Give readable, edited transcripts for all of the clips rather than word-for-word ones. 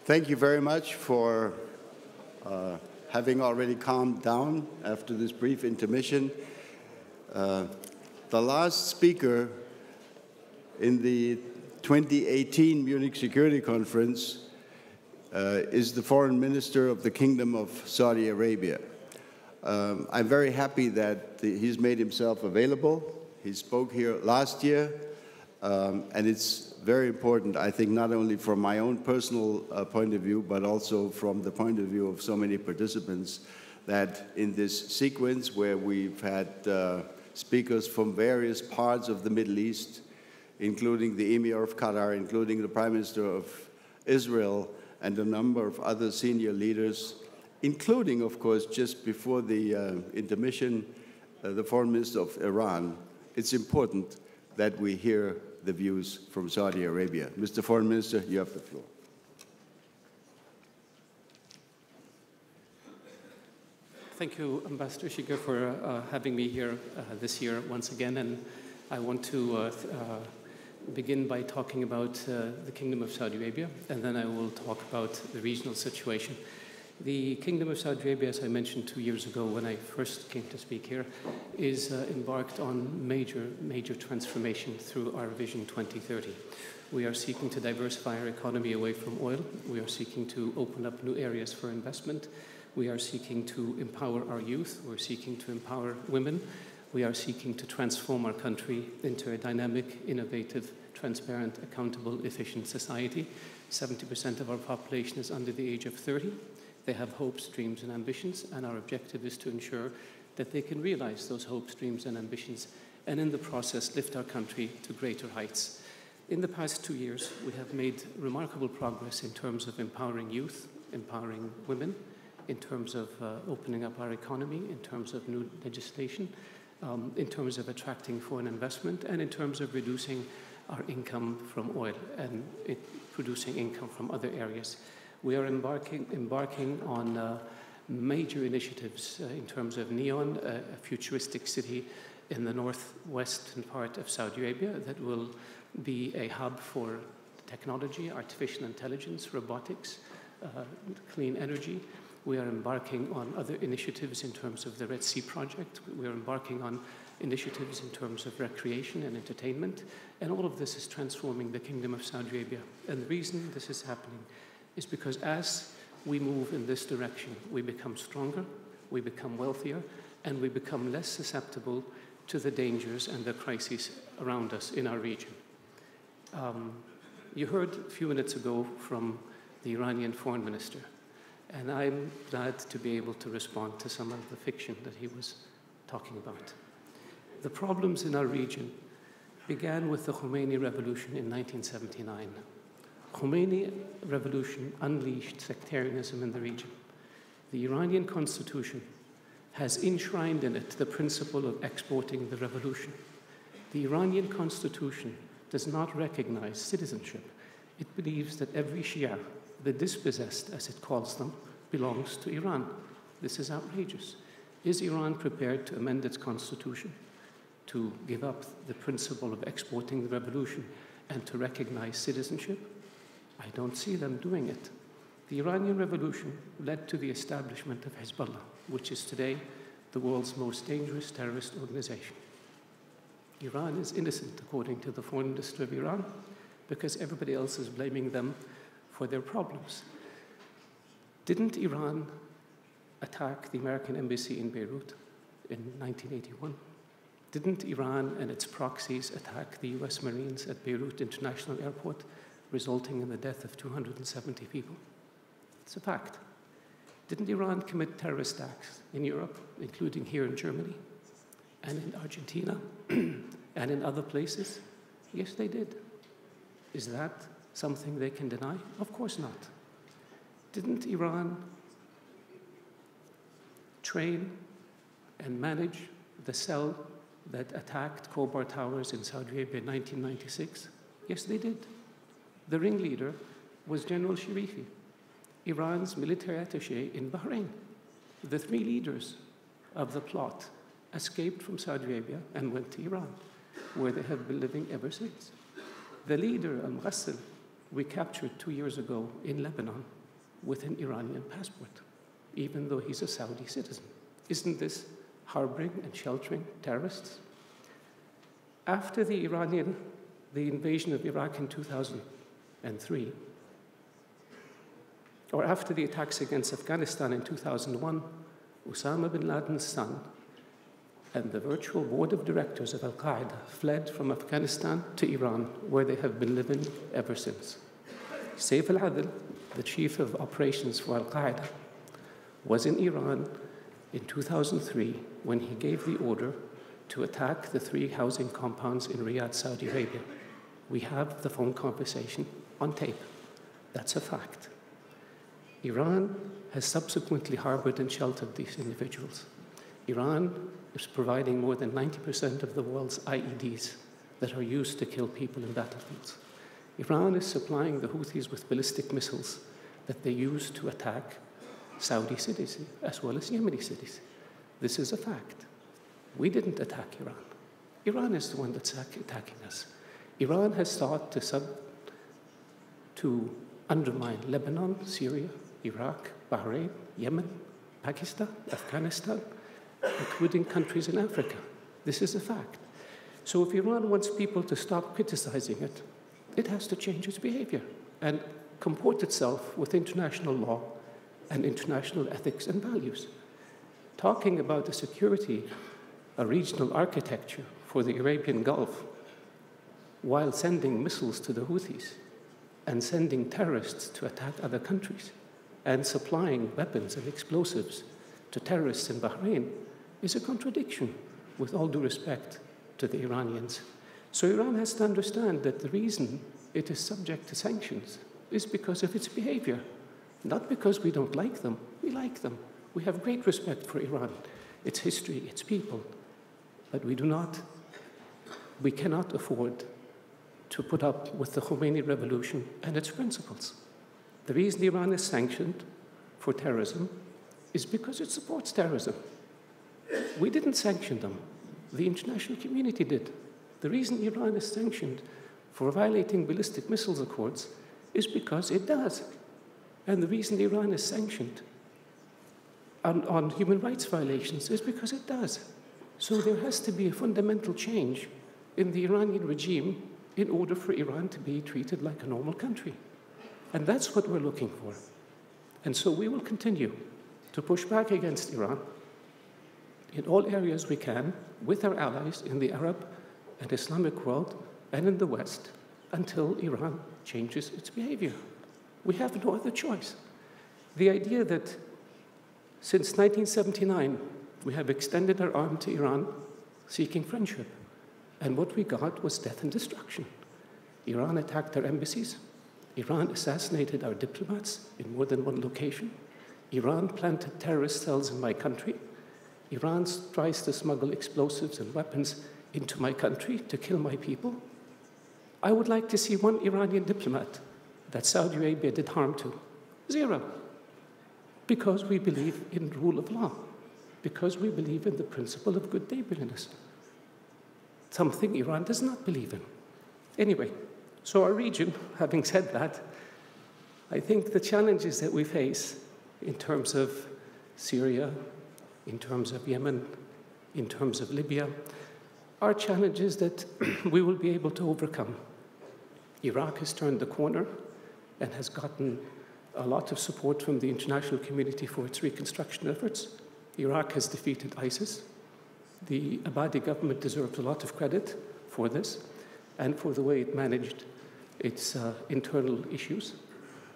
Thank you very much for having already calmed down after this brief intermission. The last speaker in the 2018 Munich Security Conference is the Foreign Minister of the Kingdom of Saudi Arabia. I'm very happy that he's made himself available. He spoke here last year, and it's very important, I think, not only from my own personal point of view, but also from the point of view of so many participants, that in this sequence where we've had speakers from various parts of the Middle East, including the Emir of Qatar, including the Prime Minister of Israel, and a number of other senior leaders, including, of course, just before the intermission, the Foreign Minister of Iran, it's important that we hear the views from Saudi Arabia. Mr. Foreign Minister, you have the floor. Thank you, Ambassador Shiga, for having me here this year once again. And I want to begin by talking about the Kingdom of Saudi Arabia, and then I will talk about the regional situation. The Kingdom of Saudi Arabia, as I mentioned 2 years ago when I first came to speak here, is embarked on major transformation through our Vision 2030. We are seeking to diversify our economy away from oil. We are seeking to open up new areas for investment. We are seeking to empower our youth. We're seeking to empower women. We are seeking to transform our country into a dynamic, innovative, transparent, accountable, efficient society. 70% of our population is under the age of 30. They have hopes, dreams, and ambitions, and our objective is to ensure that they can realize those hopes, dreams, and ambitions, and in the process lift our country to greater heights. In the past 2 years, we have made remarkable progress in terms of empowering youth, empowering women, in terms of opening up our economy, in terms of new legislation, in terms of attracting foreign investment, and in terms of reducing our income from oil and producing income from other areas. We are embarking on major initiatives in terms of NEOM, a futuristic city in the northwestern part of Saudi Arabia that will be a hub for technology, artificial intelligence, robotics, clean energy. We are embarking on other initiatives in terms of the Red Sea project. We are embarking on initiatives in terms of recreation and entertainment. And all of this is transforming the Kingdom of Saudi Arabia. And the reason this is happening is because as we move in this direction, we become stronger, we become wealthier, and we become less susceptible to the dangers and the crises around us in our region. You heard a few minutes ago from the Iranian foreign minister, and I'm glad to be able to respond to some of the fiction that he was talking about. The problems in our region began with the Khomeini revolution in 1979. Khomeini revolution unleashed sectarianism in the region. The Iranian constitution has enshrined in it the principle of exporting the revolution. The Iranian constitution does not recognize citizenship. It believes that every Shia, the dispossessed as it calls them, belongs to Iran. This is outrageous. Is Iran prepared to amend its constitution to give up the principle of exporting the revolution and to recognize citizenship? I don't see them doing it. The Iranian Revolution led to the establishment of Hezbollah, which is today the world's most dangerous terrorist organization. Iran is innocent, according to the Foreign Minister of Iran, because everybody else is blaming them for their problems. Didn't Iran attack the American embassy in Beirut in 1981? Didn't Iran and its proxies attack the US Marines at Beirut International Airport, resulting in the death of 270 people? It's a fact. Didn't Iran commit terrorist acts in Europe, including here in Germany, and in Argentina, and in other places? Yes, they did. Is that something they can deny? Of course not. Didn't Iran train and manage the cell that attacked Khobar Towers in Saudi Arabia in 1996? Yes, they did. The ringleader was General Sharifi, Iran's military attaché in Bahrain. The three leaders of the plot escaped from Saudi Arabia and went to Iran, where they have been living ever since. The leader, Al-Mughassil, we captured 2 years ago in Lebanon with an Iranian passport, even though he's a Saudi citizen. Isn't this harboring and sheltering terrorists? After the invasion of Iraq in 2003, or after the attacks against Afghanistan in 2001, Osama bin Laden's son and the virtual board of directors of Al-Qaeda fled from Afghanistan to Iran, where they have been living ever since. Saif al-Adl, the chief of operations for Al-Qaeda, was in Iran in 2003 when he gave the order to attack the 3 housing compounds in Riyadh, Saudi Arabia. We have the phone conversation on tape. That's a fact. Iran has subsequently harbored and sheltered these individuals. Iran is providing more than 90% of the world's IEDs that are used to kill people in battlefields. Iran is supplying the Houthis with ballistic missiles that they use to attack Saudi cities as well as Yemeni cities. This is a fact. We didn't attack Iran. Iran is the one that's attacking us. Iran has sought to undermine Lebanon, Syria, Iraq, Bahrain, Yemen, Pakistan, Afghanistan, including countries in Africa. This is a fact. So if Iran wants people to stop criticizing it, it has to change its behavior and comport itself with international law and international ethics and values. Talking about a security, a regional architecture for the Arabian Gulf, while sending missiles to the Houthis and sending terrorists to attack other countries and supplying weapons and explosives to terrorists in Bahrain, is a contradiction, with all due respect to the Iranians. So Iran has to understand that the reason it is subject to sanctions is because of its behavior, not because we don't like them. We like them. We have great respect for Iran, its history, its people, but we cannot afford to put up with the Khomeini revolution and its principles. The reason Iran is sanctioned for terrorism is because it supports terrorism. We didn't sanction them. The international community did. The reason Iran is sanctioned for violating ballistic missiles accords is because it does. And the reason Iran is sanctioned on human rights violations is because it does. So there has to be a fundamental change in the Iranian regime in order for Iran to be treated like a normal country. And that's what we're looking for. And so we will continue to push back against Iran in all areas we can with our allies in the Arab and Islamic world and in the West until Iran changes its behavior. We have no other choice. The idea that since 1979, we have extended our arm to Iran seeking friendship, and what we got was death and destruction. Iran attacked our embassies. Iran assassinated our diplomats in more than one location. Iran planted terrorist cells in my country. Iran tries to smuggle explosives and weapons into my country to kill my people. I would like to see one Iranian diplomat that Saudi Arabia did harm to. 0. Because we believe in rule of law. Because we believe in the principle of good neighborliness. Something Iran does not believe in. Anyway, so our region, having said that, I think the challenges that we face in terms of Syria, in terms of Yemen, in terms of Libya, are challenges that we will be able to overcome. Iraq has turned the corner and has gotten a lot of support from the international community for its reconstruction efforts. Iraq has defeated ISIS. The Abadi government deserves a lot of credit for this and for the way it managed its internal issues.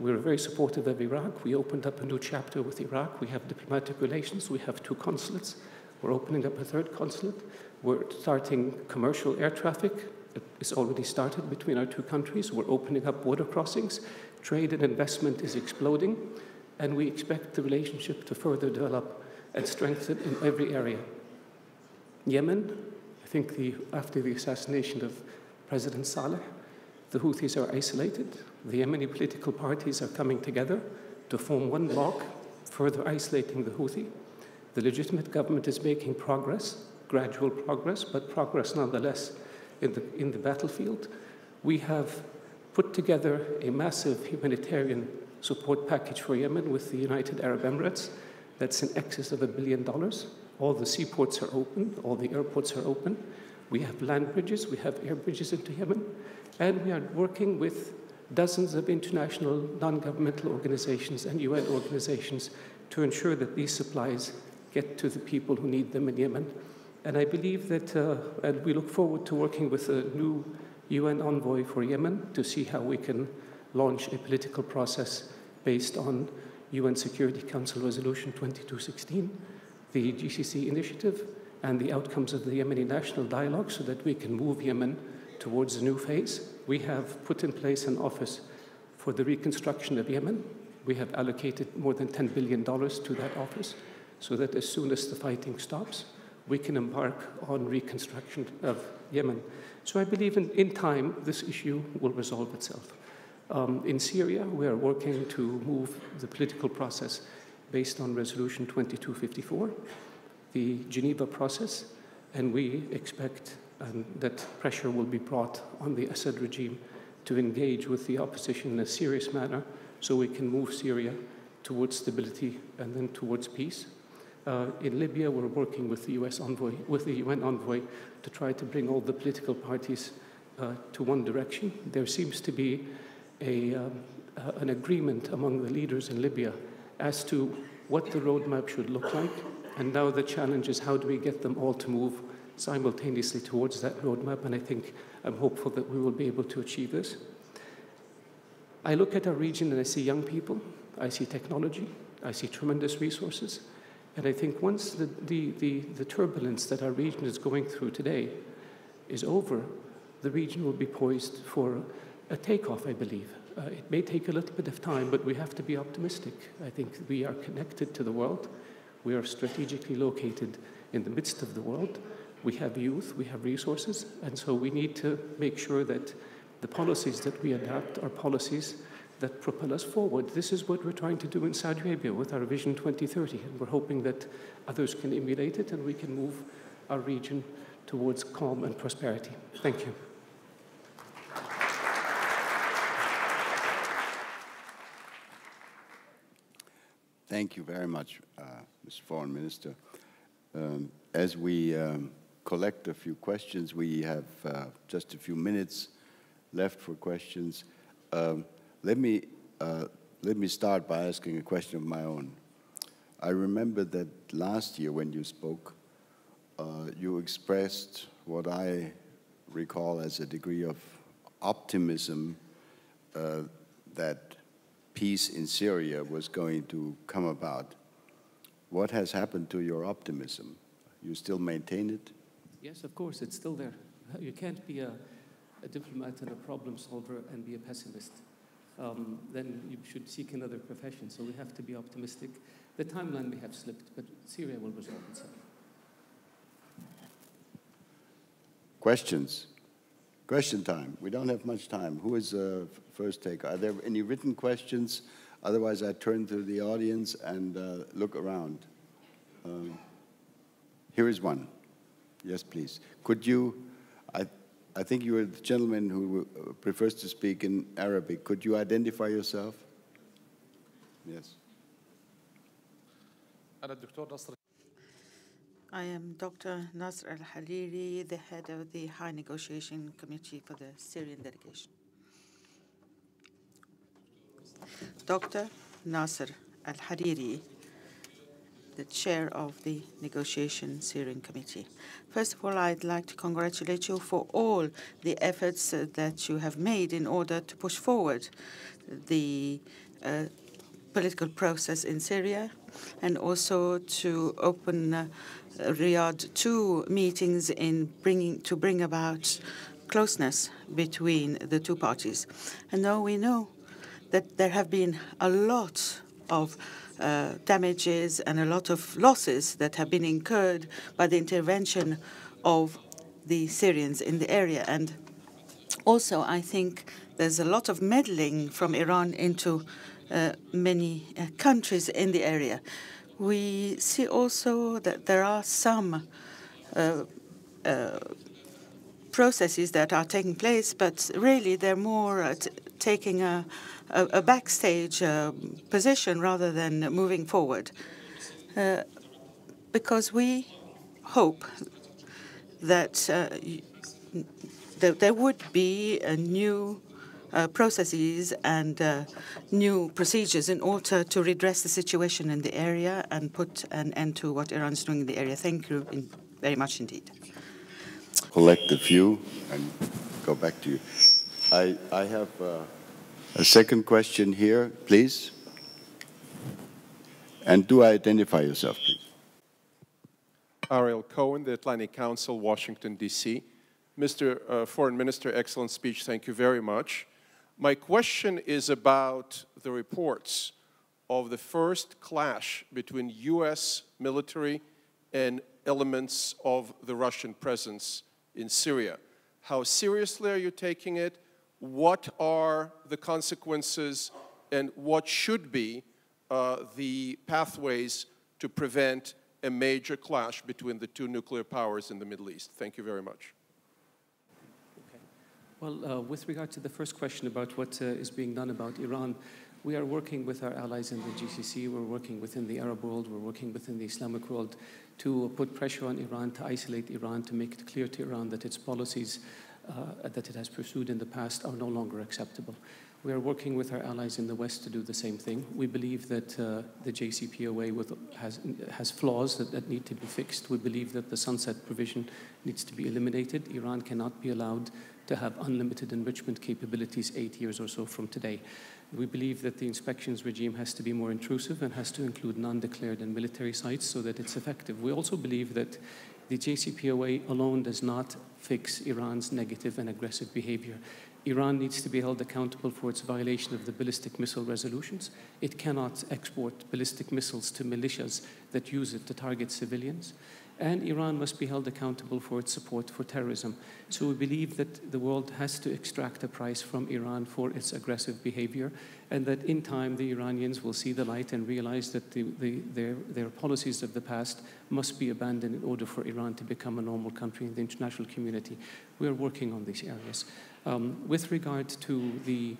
We're very supportive of Iraq. We opened up a new chapter with Iraq. We have diplomatic relations. We have 2 consulates. We're opening up a 3rd consulate. We're starting commercial air traffic. It's already started between our 2 countries. We're opening up border crossings. Trade and investment is exploding, and we expect the relationship to further develop and strengthen in every area. Yemen, I think after the assassination of President Saleh, the Houthis are isolated. The Yemeni political parties are coming together to form one bloc, further isolating the Houthi. The legitimate government is making progress, gradual progress, but progress nonetheless in the battlefield. We have put together a massive humanitarian support package for Yemen with the United Arab Emirates. That's in excess of $1 billion. All the seaports are open, all the airports are open. We have land bridges, we have air bridges into Yemen, and we are working with dozens of international non-governmental organizations and UN organizations to ensure that these supplies get to the people who need them in Yemen. And I believe that, and we look forward to working with a new UN envoy for Yemen to see how we can launch a political process based on UN Security Council Resolution 2216, the GCC initiative, and the outcomes of the Yemeni National Dialogue so that we can move Yemen towards a new phase. We have put in place an office for the reconstruction of Yemen. We have allocated more than $10 billion to that office so that as soon as the fighting stops, we can embark on reconstruction of Yemen. So I believe in time, this issue will resolve itself. In Syria, we are working to move the political process based on Resolution 2254, the Geneva process, and we expect that pressure will be brought on the Assad regime to engage with the opposition in a serious manner so we can move Syria towards stability and then towards peace. In Libya, we're working with the UN envoy to try to bring all the political parties to one direction. There seems to be an agreement among the leaders in Libya as to what the roadmap should look like. And now the challenge is how do we get them all to move simultaneously towards that roadmap? And I'm hopeful that we will be able to achieve this. I look at our region and I see young people, I see technology, I see tremendous resources. And I think once the turbulence that our region is going through today is over, the region will be poised for a takeoff, I believe. It may take a little bit of time, but we have to be optimistic. I think we are connected to the world. We are strategically located in the midst of the world. We have youth, we have resources, and so we need to make sure that the policies that we adapt are policies that propel us forward. This is what we're trying to do in Saudi Arabia with our Vision 2030, and we're hoping that others can emulate it and we can move our region towards calm and prosperity. Thank you. Thank you very much, Mr. Foreign Minister. As we collect a few questions, we have just a few minutes left for questions. Let me start by asking a question of my own. I remember that last year when you spoke, you expressed what I recall as a degree of optimism that peace in Syria was going to come about. What has happened to your optimism? You still maintain it? Yes, of course, it's still there. You can't be a diplomat and a problem solver and be a pessimist. Then you should seek another profession. So we have to be optimistic. The timeline may have slipped, but Syria will resolve itself. Questions? Question time. We don't have much time. Who is the first taker? Are there any written questions? Otherwise, I turn to the audience and look around. Here is one. Yes, please. Could you, I think you are the gentleman who prefers to speak in Arabic. Could you identify yourself? Yes. I am Dr. Nasr Al-Hariri, the head of the High Negotiation Committee for the Syrian delegation. Dr. Nasr Al-Hariri, the chair of the Negotiation Syrian Committee. First of all, I'd like to congratulate you for all the efforts that you have made in order to push forward the political process in Syria and also to open Riyadh 2 meetings to bring about closeness between the two parties. And now we know that there have been a lot of damages and a lot of losses that have been incurred by the intervention of the Syrians in the area. And also, I think there's a lot of meddling from Iran into many countries in the area. We see also that there are some processes that are taking place, but really they're more taking a backstage position rather than moving forward. Because we hope that there would be a new processes and new procedures in order to redress the situation in the area and put an end to what Iran is doing in the area. Thank you very much indeed. Collect a few and go back to you. I have a second question here, please. And do identify yourself, please. Ariel Cohen, the Atlantic Council, Washington, D.C. Mr. Foreign Minister, excellent speech. Thank you very much. My question is about the reports of the first clash between U.S. military and elements of the Russian presence in Syria. How seriously are you taking it? What are the consequences and what should be the pathways to prevent a major clash between the two nuclear powers in the Middle East? Thank you very much. Okay. Well, with regard to the first question about what is being done about Iran, we are working with our allies in the GCC, we're working within the Arab world, we're working within the Islamic world to put pressure on Iran, to isolate Iran, to make it clear to Iran that its policies that it has pursued in the past are no longer acceptable. We are working with our allies in the West to do the same thing. We believe that the JCPOA has flaws that need to be fixed. We believe that the sunset provision needs to be eliminated. Iran cannot be allowed to have unlimited enrichment capabilities 8 years or so from today. We believe that the inspections regime has to be more intrusive and has to include non-declared and military sites so that it's effective. We also believe that the JCPOA alone does not fix Iran's negative and aggressive behavior. Iran needs to be held accountable for its violation of the ballistic missile resolutions. It cannot export ballistic missiles to militias that use it to target civilians. And Iran must be held accountable for its support for terrorism. So we believe that the world has to extract a price from Iran for its aggressive behavior, and that in time the Iranians will see the light and realize that their policies of the past must be abandoned in order for Iran to become a normal country in the international community. We are working on these areas. With regard to the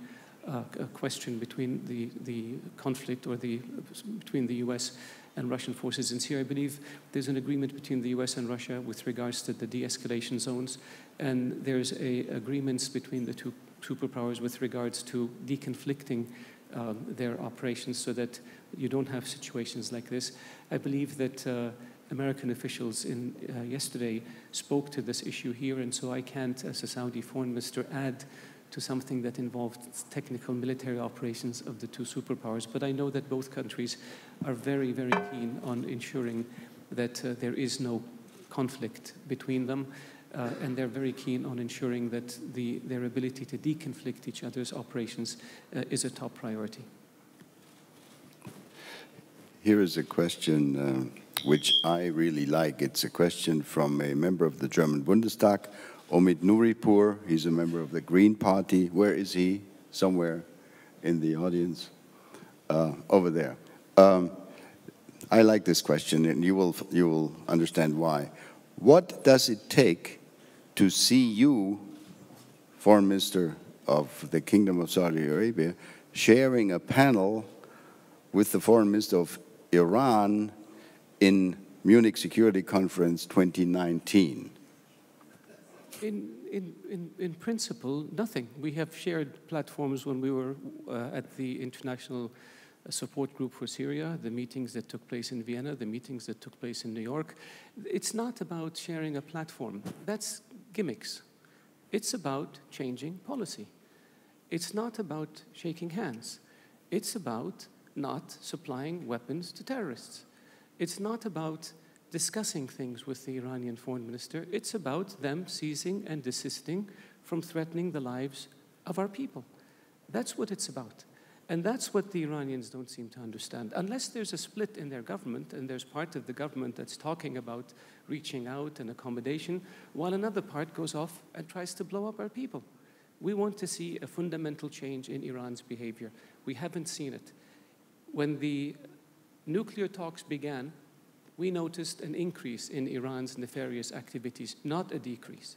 question between the conflict or between the U.S. and Russian forces in Syria, I believe there's an agreement between the U.S. and Russia with regards to the de-escalation zones, and there's agreements between the two superpowers with regards to deconflicting their operations so that you don't have situations like this. I believe that American officials yesterday spoke to this issue here, and so I can't, as a Saudi foreign minister, add to something that involved technical military operations of the two superpowers. But I know that both countries are very, very keen on ensuring that there is no conflict between them, and they're very keen on ensuring that their ability to deconflict each other's operations is a top priority. Here is a question which I really like. It's a question from a member of the German Bundestag, Omid Nouripur. He's a member of the Green Party. Where is he? Somewhere in the audience. Over there. I like this question, and you will understand why. What does it take to see you, Foreign Minister of the Kingdom of Saudi Arabia, sharing a panel with the Foreign Minister of Iran in Munich Security Conference 2019? In principle, nothing. We have shared platforms when we were at the International Support Group for Syria, the meetings that took place in Vienna, the meetings that took place in New York. It's not about sharing a platform. That's gimmicks. It's about changing policy. It's not about shaking hands. It's about not supplying weapons to terrorists. It's not about discussing things with the Iranian foreign minister. It's about them ceasing and desisting from threatening the lives of our people. That's what it's about. And that's what the Iranians don't seem to understand. Unless there's a split in their government, and there's part of the government that's talking about reaching out and accommodation, while another part goes off and tries to blow up our people. We want to see a fundamental change in Iran's behavior. We haven't seen it. When the nuclear talks began, we noticed an increase in Iran's nefarious activities, not a decrease.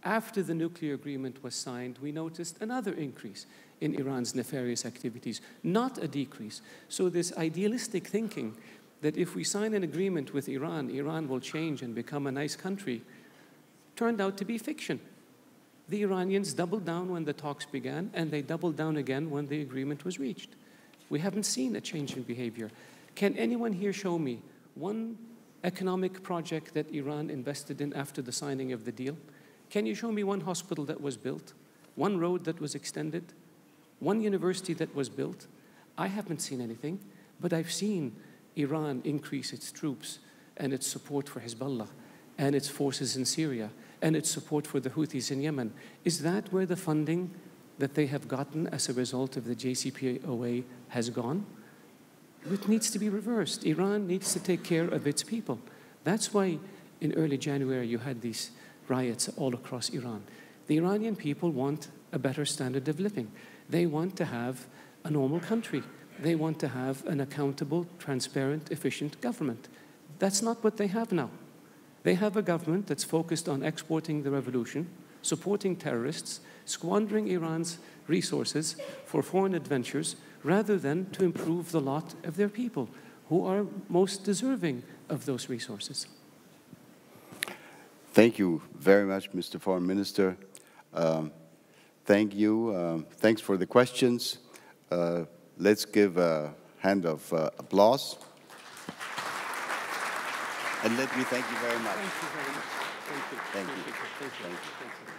After the nuclear agreement was signed, we noticed another increase in Iran's nefarious activities, not a decrease. So this idealistic thinking that if we sign an agreement with Iran, Iran will change and become a nice country, turned out to be fiction. The Iranians doubled down when the talks began, and they doubled down again when the agreement was reached. We haven't seen a change in behavior. Can anyone here show me one economic project that Iran invested in after the signing of the deal? Can you show me one hospital that was built, one road that was extended, one university that was built? I haven't seen anything, but I've seen Iran increase its troops and its support for Hezbollah and its forces in Syria and its support for the Houthis in Yemen. Is that where the funding that they have gotten as a result of the JCPOA has gone? It needs to be reversed. Iran needs to take care of its people. That's why in early January you had these riots all across Iran. The Iranian people want a better standard of living. They want to have a normal country. They want to have an accountable, transparent, efficient government. That's not what they have now. They have a government that's focused on exporting the revolution, supporting terrorists, squandering Iran's resources for foreign adventures, rather than to improve the lot of their people, who are most deserving of those resources. Thank you very much, Mr. Foreign Minister. Thank you. Thanks for the questions. Let's give a hand of applause. And let me thank you very much. Thank you very much. Thank you. Thank you. Thank you. Thank you. Thank you.